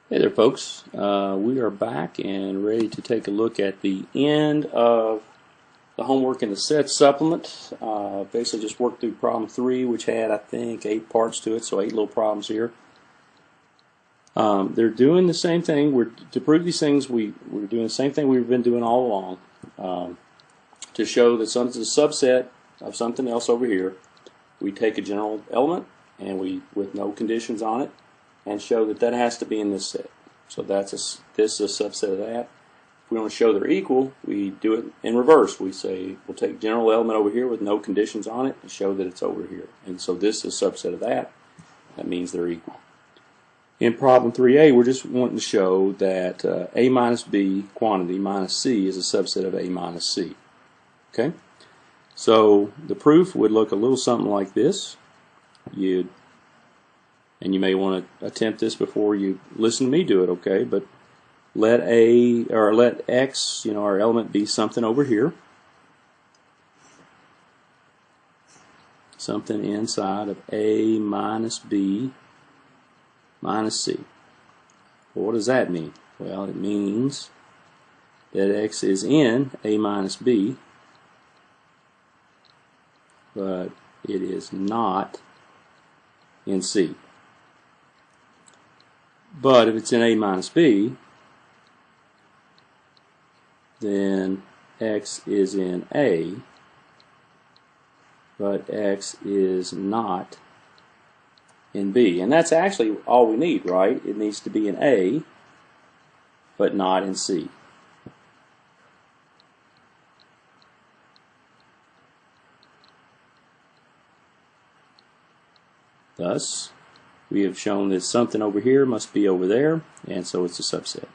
Hey there folks, we are back and ready to take a look at the end of the homework in the SETS supplement. Basically just worked through problem 3, which had I think 8 parts to it, so 8 little problems here. They're doing the same thing. To prove these things, we're doing the same thing we've been doing all along. To show that something's a subset of something else over here, we take a general element and with no conditions on it, and show that that has to be in this set. So this is a subset of that. If we want to show they're equal, we do it in reverse. We say we'll take general element over here with no conditions on it and show that it's over here. And so this is a subset of that. That means they're equal. In problem 3a, we're just wanting to show that a minus b quantity minus c is a subset of a minus c. Okay? So the proof would look a little something like this. And you may want to attempt this before you listen to me do it, okay? But let x, our element, be something over here. Something inside of a minus b minus c. Well, what does that mean? Well, it means that x is in a minus b, but it is not in c. But if it's in a minus b, then x is in a, but x is not in b. And that's actually all we need, right? It needs to be in a, but not in c. Thus, we have shown that something over here must be over there, and so it's a subset.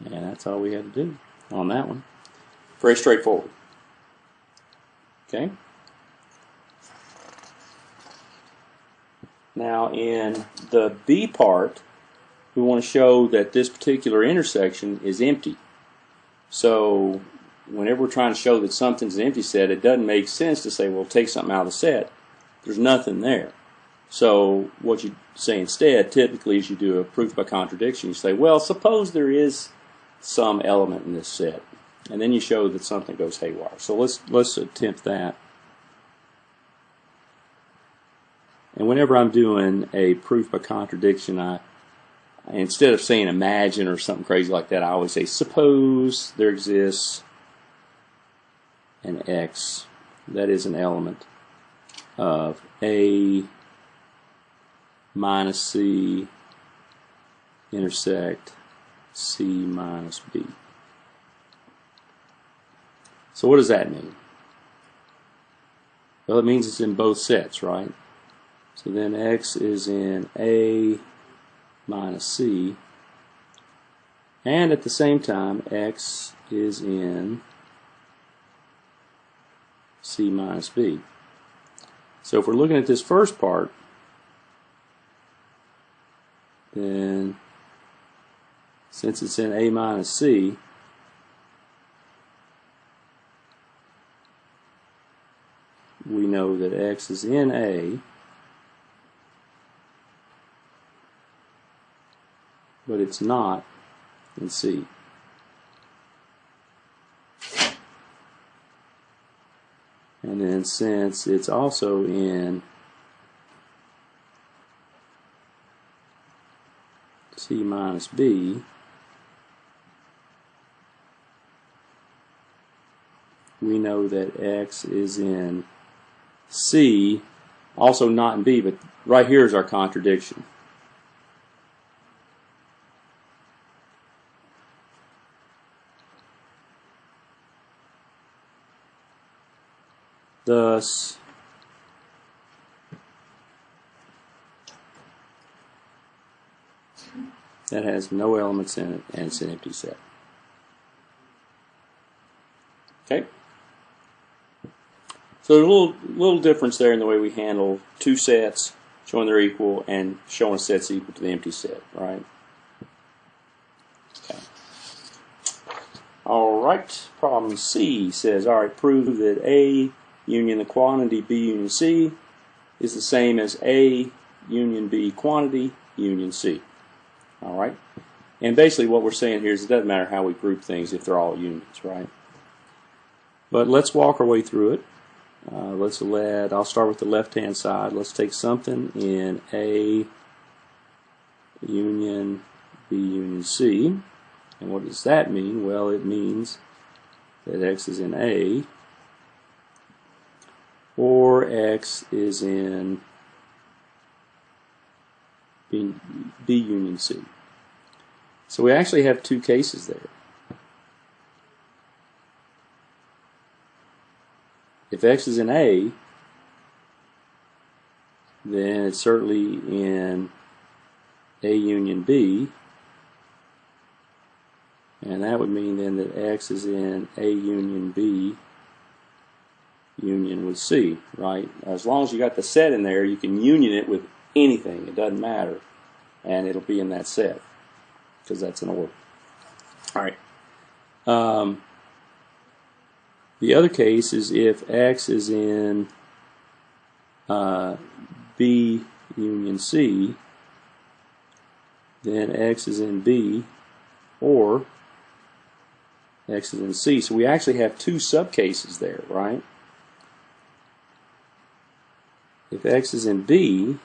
And that's all we had to do on that one. Very straightforward. Okay? Now in the B part, we want to show that this particular intersection is empty. So whenever we're trying to show that something's an empty set, it doesn't make sense to say, well, take something out of the set. There's nothing there. So what you say instead, typically, is you do a proof by contradiction. You say, well, suppose there is some element in this set. And then you show that something goes haywire. So let's attempt that. And whenever I'm doing a proof by contradiction, instead of saying imagine or something crazy like that, I always say, suppose there exists an x that is an element of a minus c intersect c minus b. So what does that mean? Well, it means it's in both sets, right? So then x is in a minus c, and at the same time x is in c minus b. So if we're looking at this first part, then since it's in a minus c, we know that x is in a, but it's not in c. And then since it's also in c minus b, we know that x is in c, also not in b, but right here is our contradiction. Thus, that has no elements in it, and it's an empty set. Okay? So there's a little difference there in the way we handle two sets, showing they're equal, and showing a set's equal to the empty set, right? Okay. All right, problem C says, all right, prove that A union the quantity B union C is the same as A union B quantity union C. All right? And basically what we're saying here is it doesn't matter how we group things if they're all unions, right? But let's walk our way through it. I'll start with the left-hand side. Let's take something in A union B union C. And what does that mean? Well, it means that X is in A or X is in B union C. So we actually have two cases there. If X is in A, then it's certainly in A union B, and that would mean then that X is in A union B union with C, right? As long as you got the set in there, you can union it with anything. It doesn't matter, and it'll be in that set because that's an order. All right. The other case is if X is in B union C, then X is in B or X is in C. So we actually have two subcases there, right? If X is in B,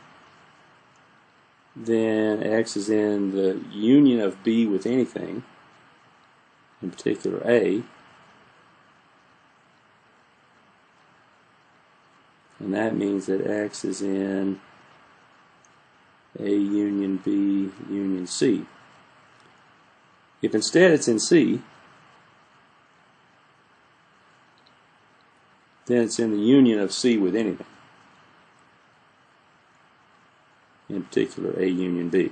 then X is in the union of B with anything, in particular A. And that means that X is in A union B union C. If instead it's in C, then it's in the union of C with anything, in particular A union B.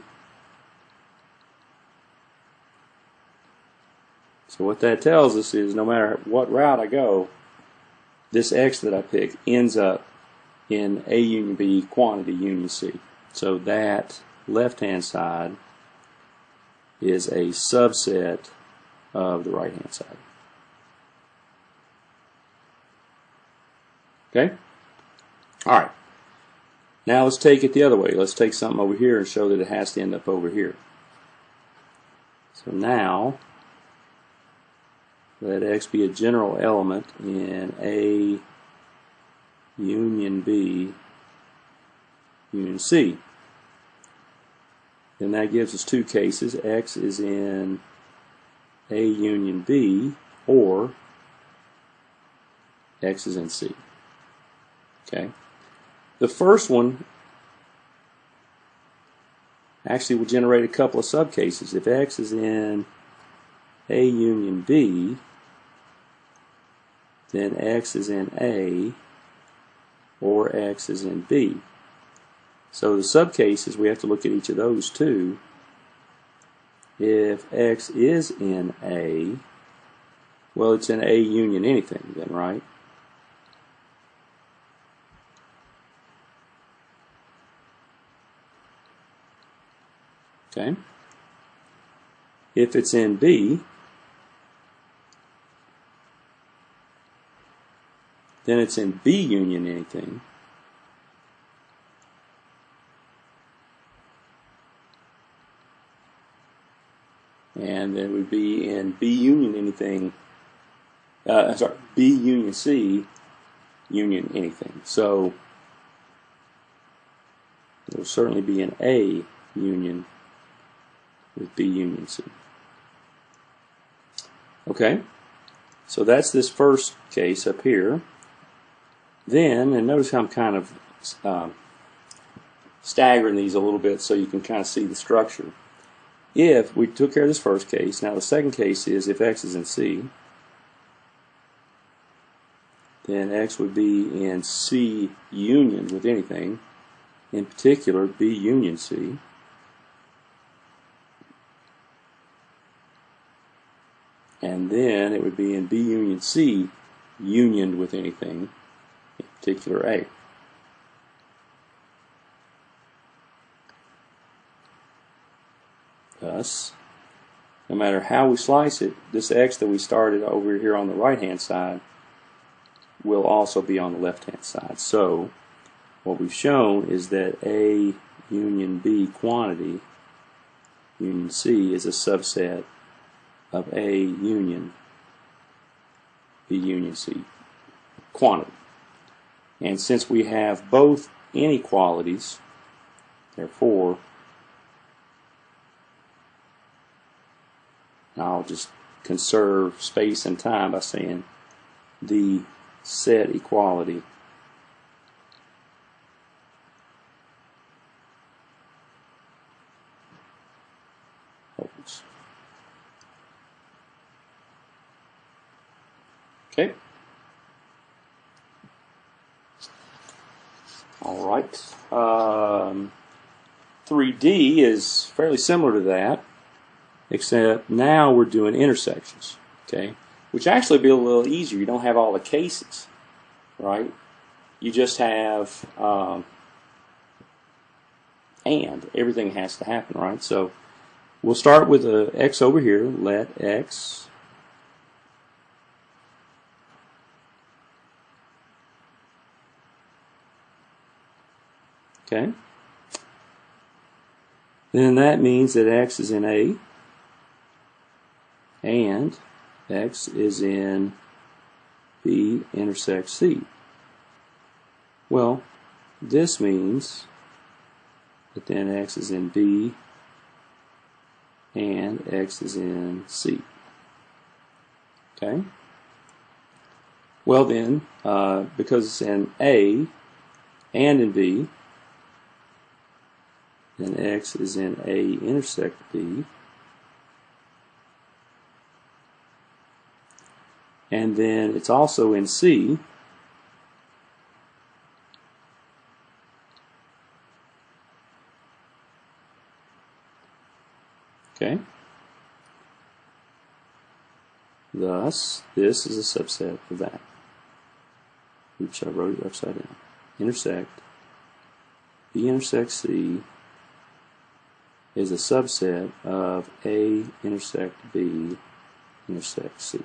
So what that tells us is no matter what route I go, this X that I pick ends up in A union B quantity union C. So that left-hand side is a subset of the right-hand side. Okay? All right. Now let's take it the other way. Let's take something over here and show that it has to end up over here. So now, let X be a general element in A union B union C. Then that gives us two cases. X is in A union B or X is in C. Okay. The first one actually will generate a couple of subcases. If X is in A union B, then X is in A or X is in B. So the subcases, we have to look at each of those too. If X is in A, well, it's in A union anything then, right? Okay. If it's in B, then it's in B union anything. And then it would be in B union anything, B union C union anything. So it will certainly be in A union with B union C. Okay, so that's this first case up here. Then, and notice how I'm kind of staggering these a little bit so you can kind of see the structure. If we took care of this first case, now the second case is if X is in C, then X would be in C union with anything, in particular B union C. And then it would be in B union C unioned with anything, in particular A. Thus, no matter how we slice it, this X that we started over here on the right hand side will also be on the left-hand side. So what we've shown is that A union B quantity, union C, is a subset of A union B union C quantity. And since we have both inequalities, therefore, I'll just conserve space and time by saying the set equality holds. Okay. All right. 3D is fairly similar to that, except now we're doing intersections. Okay, which actually be a little easier. You don't have all the cases, right? You just have and everything has to happen, right? So we'll start with a x over here. Let x okay. Then that means that x is in A and x is in B intersects C. Well, this means that then x is in B and x is in C. Okay? Well then, because it's in A and in B, then x is in A intersect B, and then it's also in C, okay? Thus, this is a subset of that. Oops, I wrote it upside down. Intersect B intersects C is a subset of A intersect B intersect C.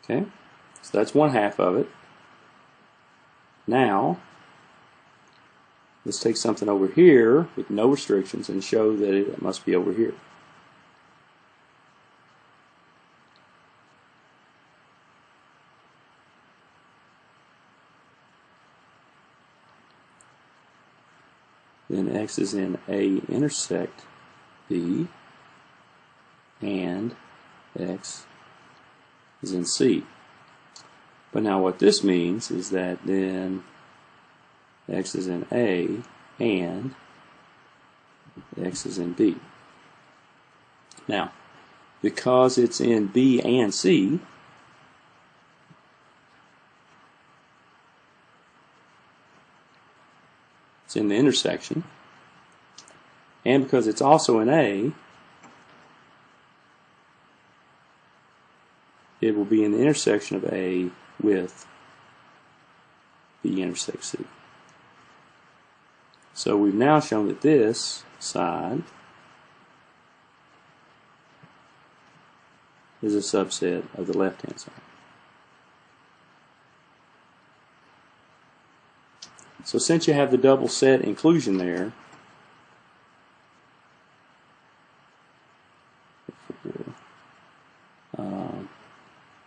Okay, so that's one half of it. Now, let's take something over here with no restrictions and show that it must be over here. Then x is in A intersect B and x is in C. But now what this means is that then x is in A and x is in B. Now, because it's in B and C, it's in the intersection, and because it's also in A, it will be in the intersection of A with B intersects C. So we've now shown that this side is a subset of the left-hand side. So since you have the double set inclusion there,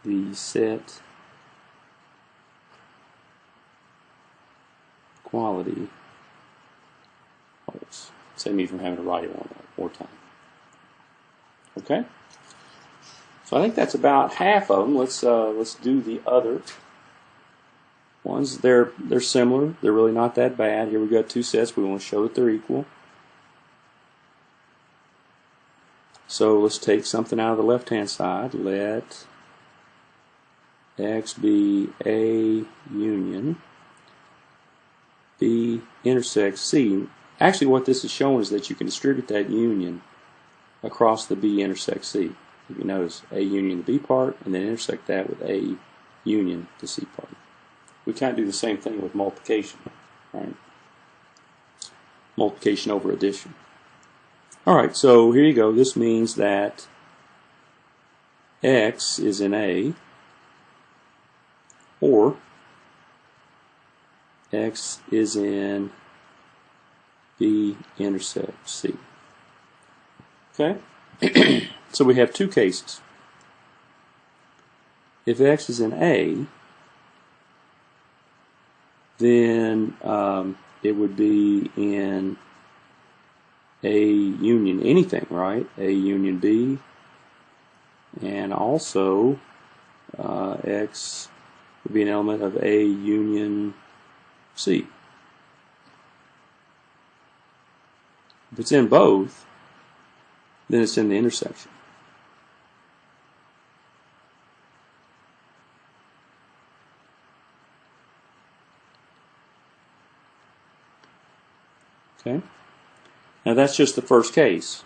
the set quality holds. Save me from having to write it one more time. Okay? So I think that's about half of them. Let's do the other ones. They're similar. They're really not that bad. Here we got two sets. We want to show that they're equal. So let's take something out of the left-hand side. Let x be A union B intersects C. Actually, what this is showing is that you can distribute that union across the B intersects C. If you notice, A union the B part, and then intersect that with A union the C part. We can't do the same thing with multiplication, right? Multiplication over addition. Alright, so here you go. This means that x is in A or X is in B intersect C. Okay? So we have two cases. If X is in A, then it would be in A union anything, right? A union B, and also X would be an element of A union C. If it's in both, then it's in the intersection. Okay? Now that's just the first case.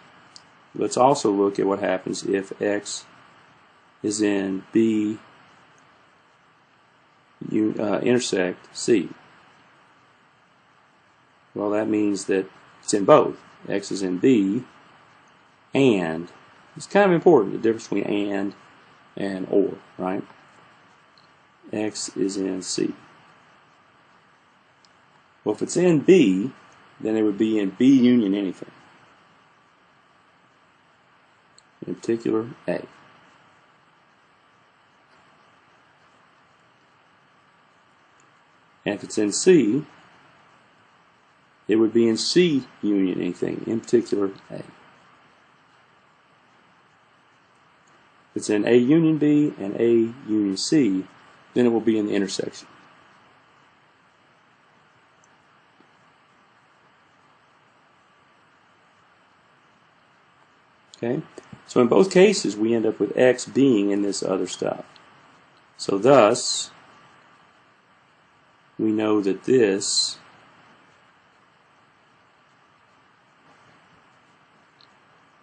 Let's also look at what happens if X is in B intersect C. Well, that means that it's in both. X is in B, and it's kind of important, the difference between and or, right? X is in C. Well, if it's in B, then it would be in B union anything. In particular, A. And if it's in C, it would be in C union anything, in particular, A. If it's in A union B and A union C, then it will be in the intersection. Okay? So in both cases, we end up with X being in this other stuff. So thus, we know that this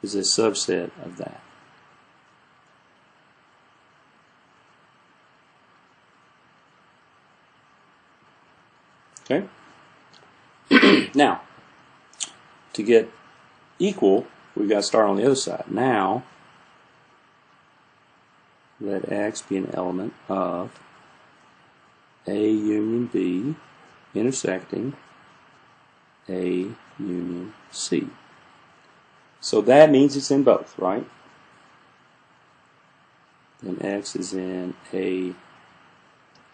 is a subset of that. Okay? Now, to get equal, we've got to start on the other side. Now, let X be an element of A union B intersecting A union C. So that means it's in both, right? Then X is in A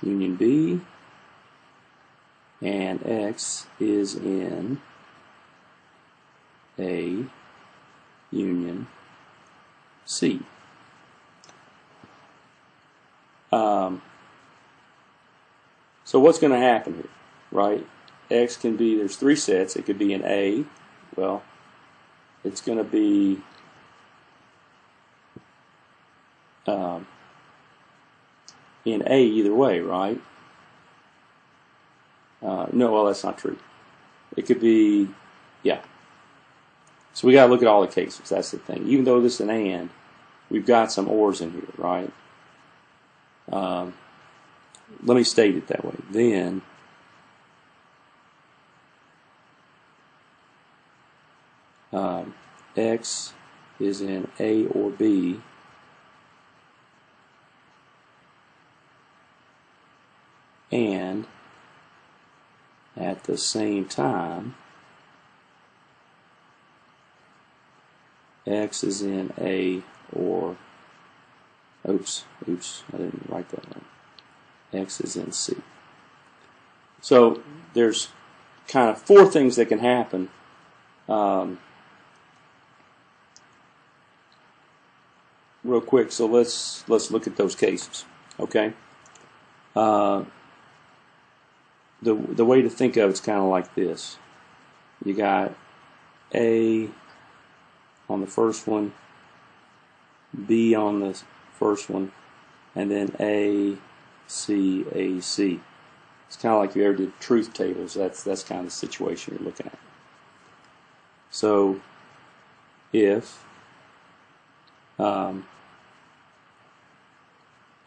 union B, and X is in A union C. So what's going to happen here, right? X can be, there's three sets. It could be in A. Well, it's going to be in A either way, right? No, well, that's not true. It could be, yeah. So we got to look at all the cases. That's the thing. Even though this is an and, we've got some ors in here, right? Let me state it that way. Then, X is in A or B, and at the same time, X is in A or, oops, I didn't write that one. X is in C. So there's kind of four things that can happen. Real quick, so let's look at those cases. Okay. The way to think of it's kind of like this. You got A on the first one, B on the first one, and then A, C, A, C. It's kind of like you ever did truth tables. That's kind of the situation you're looking at. So if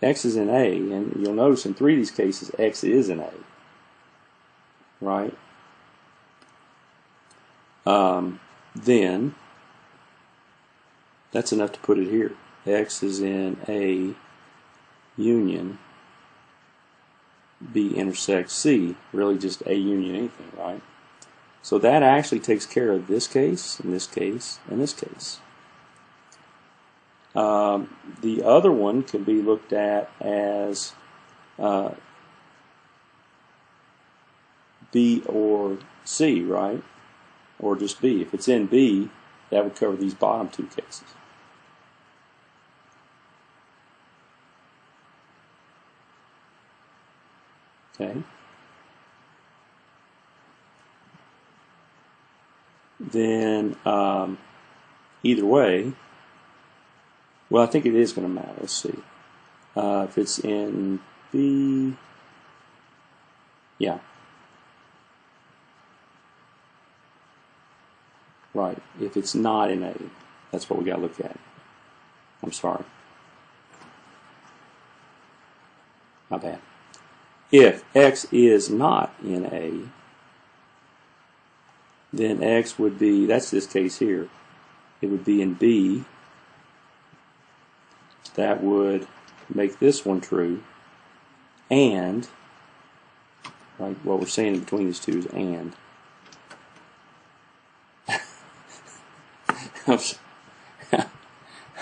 X is in A, and you'll notice in three of these cases X is in A, right? Then that's enough to put it here. X is in A union B intersects C, really just A union anything, right? So that actually takes care of this case, and this case, and this case. The other one can be looked at as B or C, right? Or just B. If it's in B, that would cover these bottom two cases. Okay. Then either way, well, I think it is going to matter. Let's see. If it's in B, yeah. Right. If it's not in A, that's what we got to look at. I'm sorry. My bad. If X is not in A, then X would be, that's this case here, it would be in B. That would make this one true. And, right, what we're saying in between these two is and.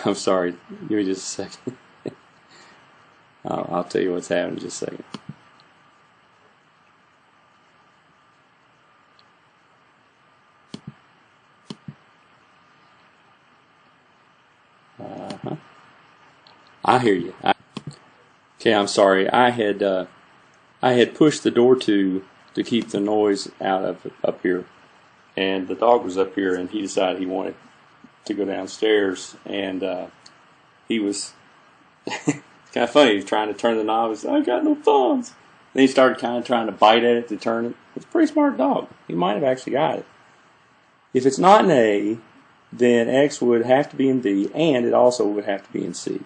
I'm sorry, give me just a second. I'll tell you what's happening in just a second. I hear you. Okay, I'm sorry. I had pushed the door to keep the noise out of up here, and the dog was up here, and he decided he wanted to go downstairs, and he was kind of funny. He was trying to turn the knob. He said, "I got no thumbs." Then he started kind of trying to bite at it to turn it. It's a pretty smart dog. He might have actually got it. If it's not in A, then X would have to be in B, and it also would have to be in C.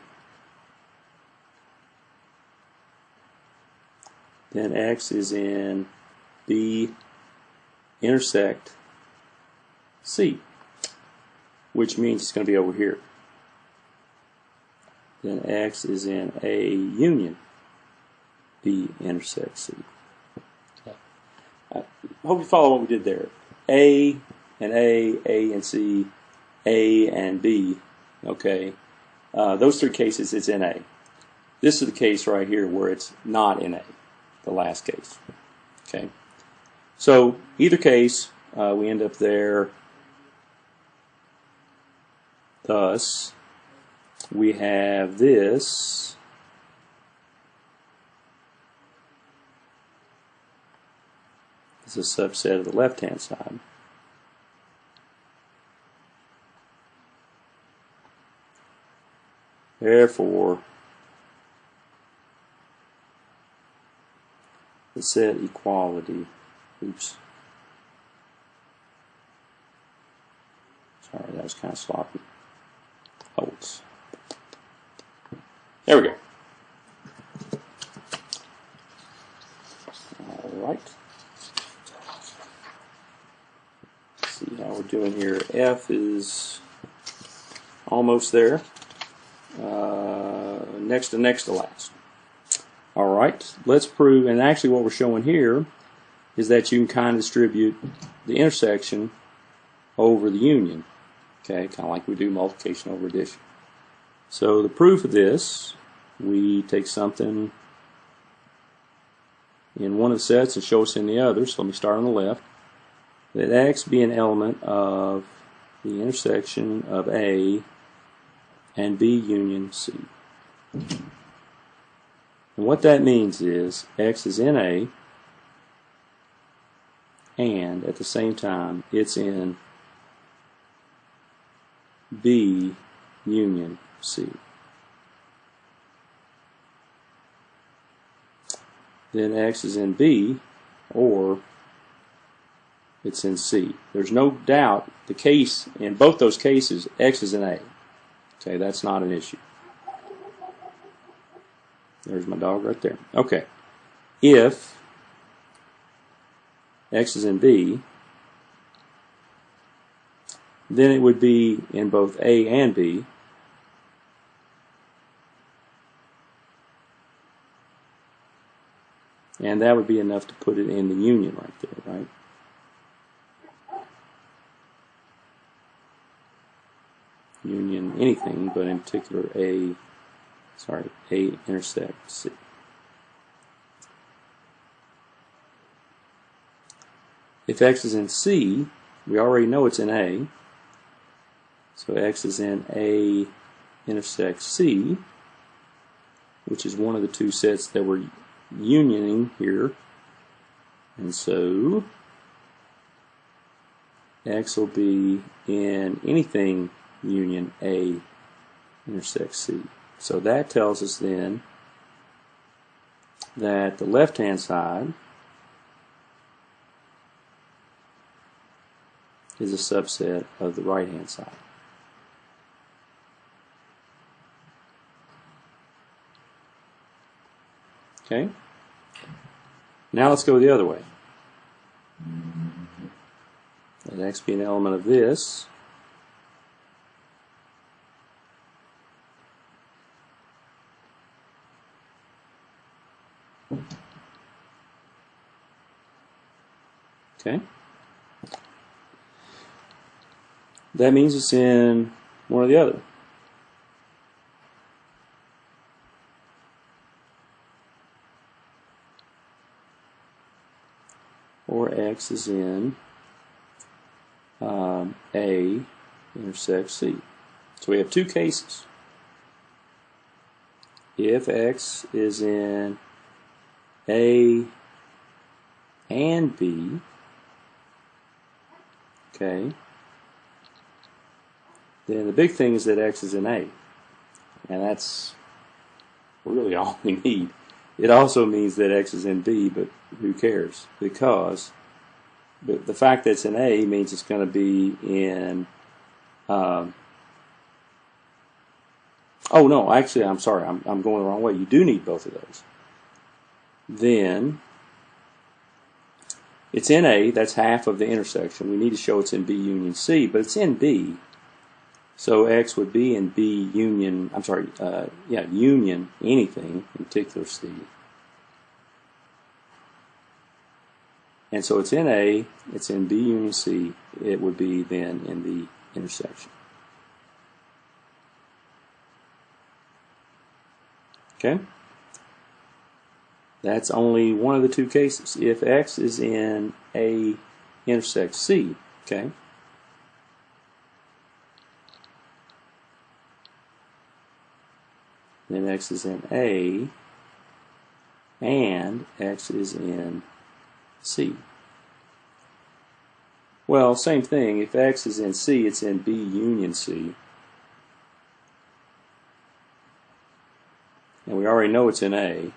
Then X is in B intersect C, which means it's going to be over here. Then X is in A union B intersect C. Okay. I hope you follow what we did there. A and A and C, A and B. Okay, those three cases it's in A. This is the case right here where it's not in A, the last case. Okay, so either case we end up there. Thus, we have this as a subset of the left-hand side. Therefore, the set equality, oops, sorry, that was kind of sloppy, holds. There we go. All right. Let's see how we're doing here. F is almost there. Next to last. All right, let's prove, and actually what we're showing here is that you can kind of distribute the intersection over the union. Okay, kind of like we do multiplication over addition. So the proof of this, we take something in one of the sets and show us in the other. So let me start on the left. Let X be an element of the intersection of A and B union C. And what that means is X is in A, and at the same time it's in B union C. Then X is in B, or it's in C. There's no doubt the case in both those cases, X is in A. Okay, that's not an issue. There's my dog right there. Okay. If X is in B, then it would be in both A and B. And that would be enough to put it in the union right there, right? Union anything, but in particular A intersect C. If X is in C, we already know it's in A. So X is in A intersect C, which is one of the two sets that we're unioning here. And so X will be in anything union A intersect C. So that tells us then that the left-hand side is a subset of the right-hand side. Okay? Now let's go the other way. Let X be an element of this. Okay? That means it's in one or the other. Or X is in A intersects C. So we have two cases. If X is in A and B, okay, then the big thing is that X is in A. And that's really all we need. It also means that X is in B, but who cares? Because the fact that it's in A means it's going to be in... oh no, actually I'm sorry, I'm going the wrong way. You do need both of those. Then it's in A, that's half of the intersection. We need to show it's in B union C, but it's in B. So X would be in B union, union anything, in particular C. And so it's in A, it's in B union C, it would be then in the intersection. Okay? That's only one of the two cases. If X is in A intersects C, okay? Then X is in A, and X is in C. Well, same thing. If X is in C, it's in B union C. And we already know it's in A.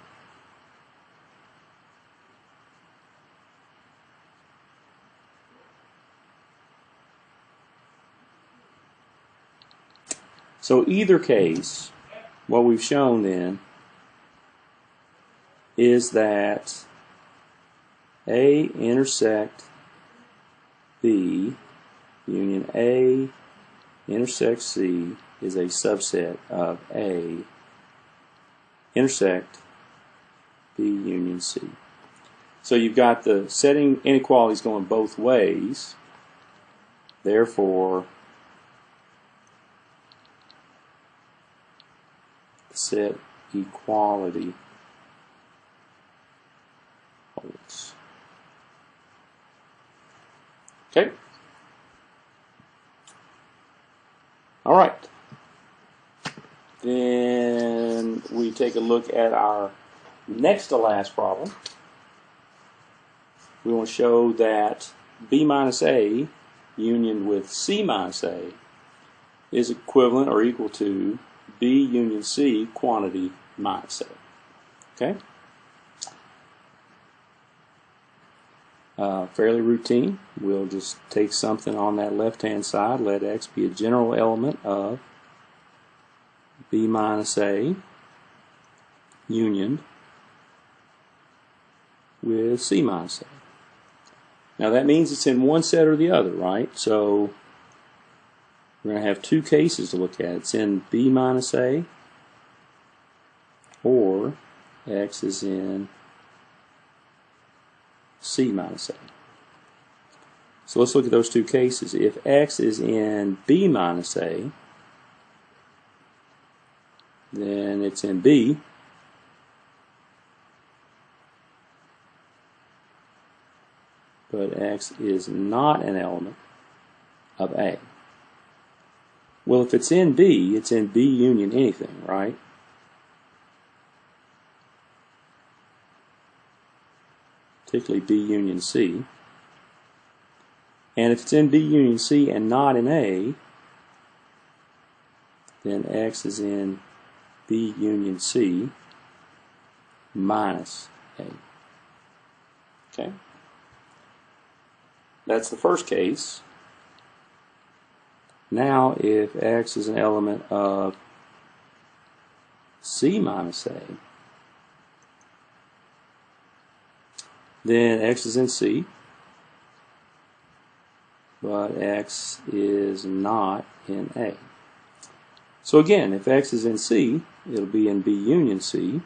So either case, what we've shown then is that A intersect B union A intersect C is a subset of A intersect B union C. So you've got the setting inequalities going both ways. Therefore, set equality holds. Okay? All right. Then we take a look at our next to last problem. We want to show that B minus A union with C minus A is equivalent or equal to B union C quantity minus A. Okay? Fairly routine. We'll just take something on that left-hand side, let X be a general element of B minus A union with C minus A. Now that means it's in one set or the other, right? So we're going to have two cases to look at. It's in B minus A, or X is in C minus A. So let's look at those two cases. If X is in B minus A, then it's in B. But X is not an element of A. Well, if it's in B union anything, right? Particularly B union C. And if it's in B union C and not in A, then X is in B union C minus A. Okay? That's the first case. Now, if X is an element of C minus A, then X is in C, but X is not in A. So again, if X is in C, it'll be in B union C.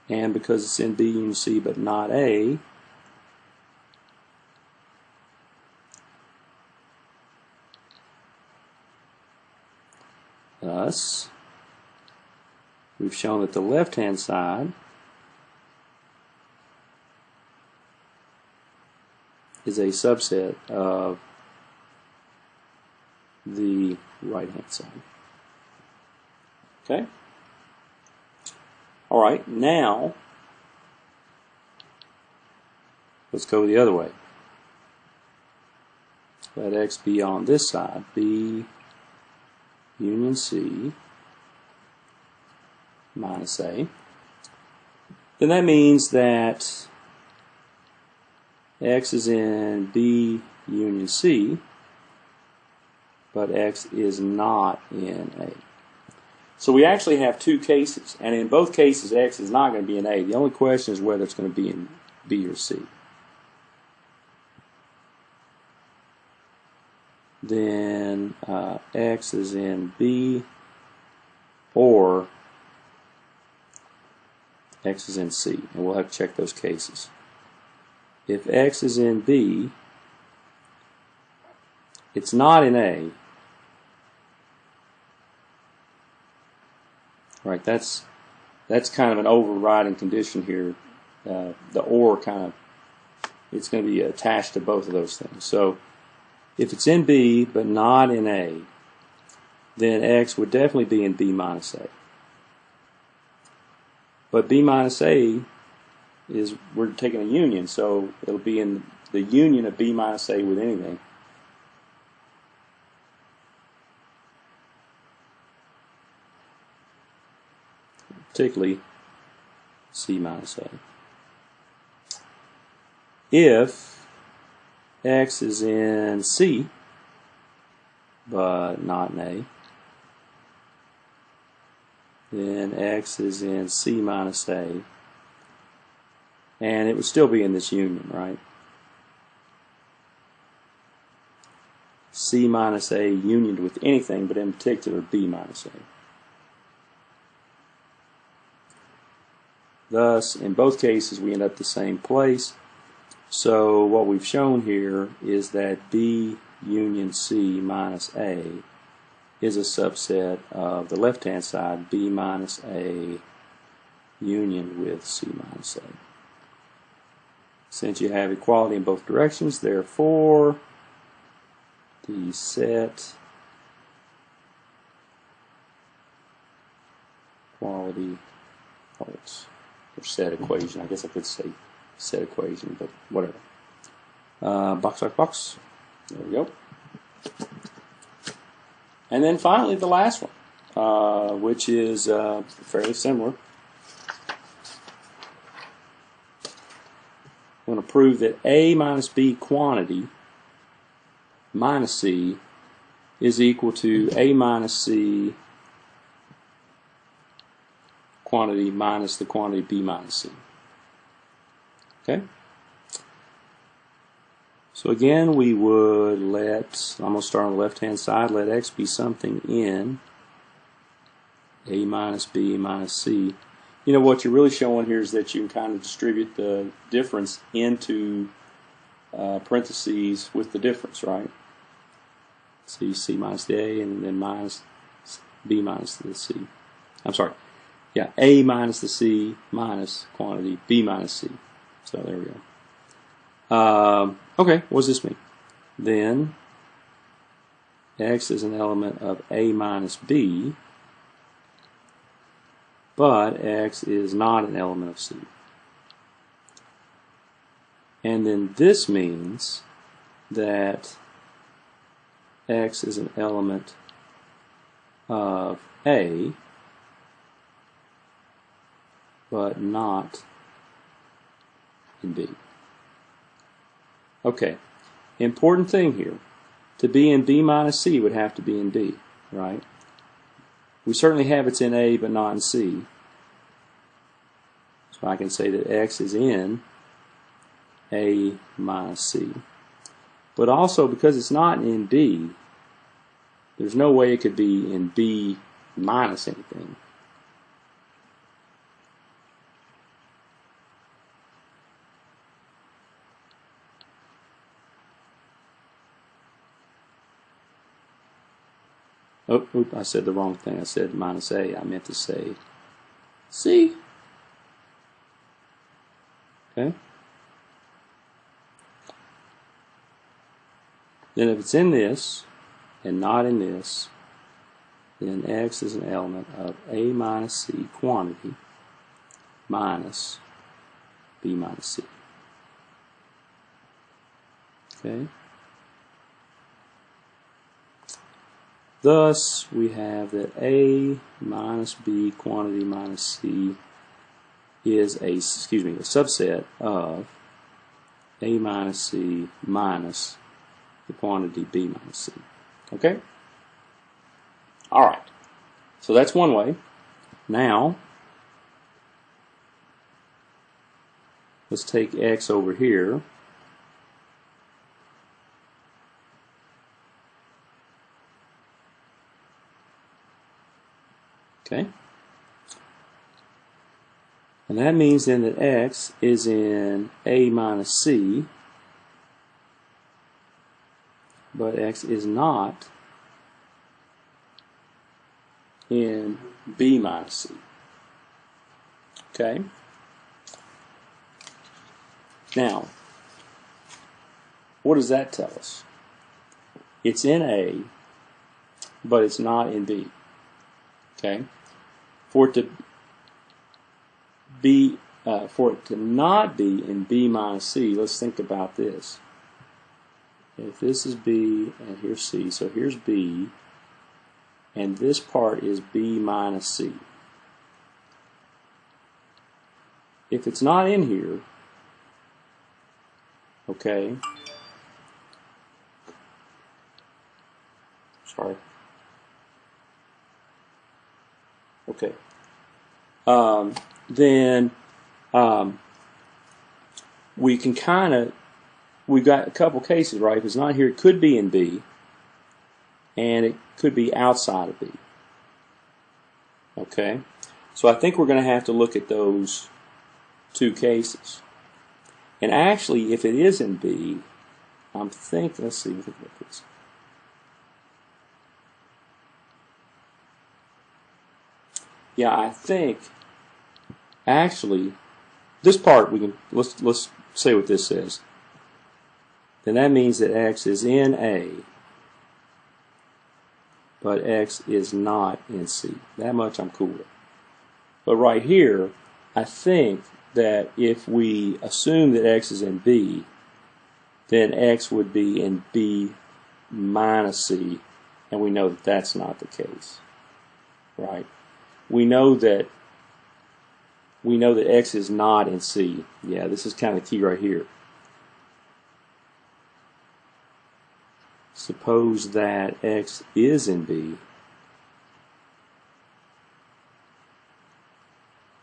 And because it's in B union C but not A, thus, we've shown that the left-hand side is a subset of the right-hand side. Okay? All right, now let's go the other way. Let X be on this side, B union C minus A. Then that means that X is in B union C, but X is not in A. So we actually have two cases, and in both cases X is not going to be in A. The only question is whether it's going to be in B or C. Then X is in B or X is in C, and we'll have to check those cases. If X is in B, it's not in A. Right, that's kind of an overriding condition here. The or kind of, it's going to be attached to both of those things. So if it's in B but not in A, then X would definitely be in B minus A. But B minus A is, we're taking a union, so it'll be in the union of B minus A with anything. Particularly C minus A. If X is in C, but not in A, then X is in C minus A, and it would still be in this union, right? C minus A unioned with anything, but in particular B minus A. Thus, in both cases, we end up the same place. So what we've shown here is that B union C minus A is a subset of the left-hand side, B minus A union with C minus A. Since you have equality in both directions, therefore, the set quality holds. Or set equation. I guess I could say set equation, but whatever. Box, box, box. There we go. And then finally the last one, which is fairly similar. I'm going to prove that A minus B quantity minus C is equal to A minus C quantity minus the quantity B minus C. Okay? So again, we would let, I'm going to start on the left-hand side, let X be something in A minus B minus C. you know, what you're really showing here is that you can kind of distribute the difference into parentheses with the difference, right? So you C minus the A and then minus B minus the C. I'm sorry. Yeah, A minus the C minus quantity B minus C. So there we go. Okay, what does this mean? Then X is an element of A minus B, but X is not an element of C. And then this means that X is an element of A, but not in B. Okay, important thing here. To be in B minus C would have to be in B, right? We certainly have it's in A but not in C. So I can say that X is in A minus C. But also, because it's not in B, there's no way it could be in B minus anything. Oh, I said the wrong thing. I said minus A. I meant to say C. Okay? Then if it's in this and not in this, then X is an element of A minus C quantity minus B minus C. Okay? Thus, we have that A minus B quantity minus C is a subset of A minus C minus the quantity B minus C. Okay? All right. So that's one way. Now, let's take X over here. Okay? And that means then that X is in A minus C, but X is not in B minus C. Okay? Now, what does that tell us? It's in A, but it's not in B. Okay? For it to not be in B minus C, let's think about this. If this is B and here's C, so here's B, and this part is B minus C. If it's not in here, okay, sorry, okay, then we can kind of, we've got a couple cases, right? If it's not here, it could be in B, and it could be outside of B. Okay? So I think we're going to have to look at those two cases. And actually, if it is in B, I'm thinking, let's see, think about this. Yeah, I think, actually, this part, we can, let's say what this says. Then that means that X is in A, but X is not in C. That much I'm cool with. But right here, I think that if we assume that X is in B, then X would be in B minus C, and we know that that's not the case, right? We know that X is not in C. Yeah, this is kind of key right here. Suppose that X is in B,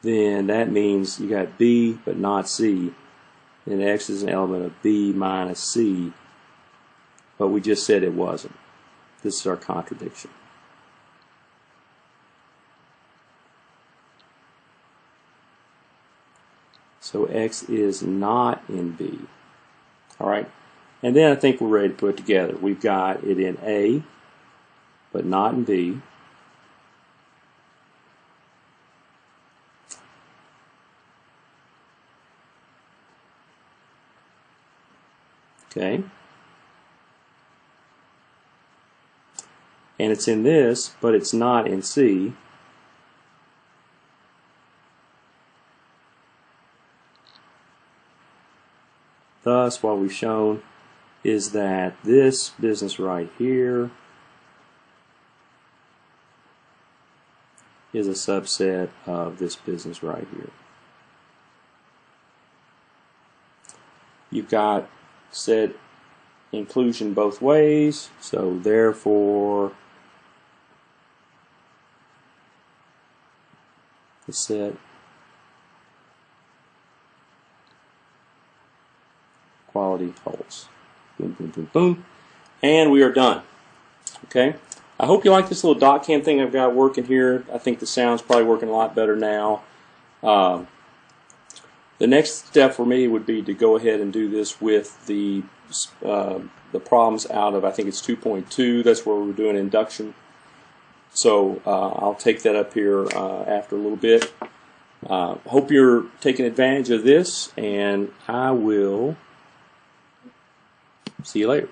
then that means you got B but not C, then X is an element of B minus C, but we just said it wasn't. This is our contradiction. So X is not in B. All right. And then I think we're ready to put it together. We've got it in A, but not in B. Okay. And it's in this, but it's not in C. Thus, what we've shown is that this business right here is a subset of this business right here. You've got said inclusion both ways, so therefore the set quality holds. Boom, boom, boom, boom. And we are done. Okay? I hope you like this little dot cam thing I've got working here. I think the sound's probably working a lot better now. The next step for me would be to go ahead and do this with the problems out of, I think it's 2.2. That's where we're doing induction. So I'll take that up here after a little bit. Hope you're taking advantage of this, and I will see you later.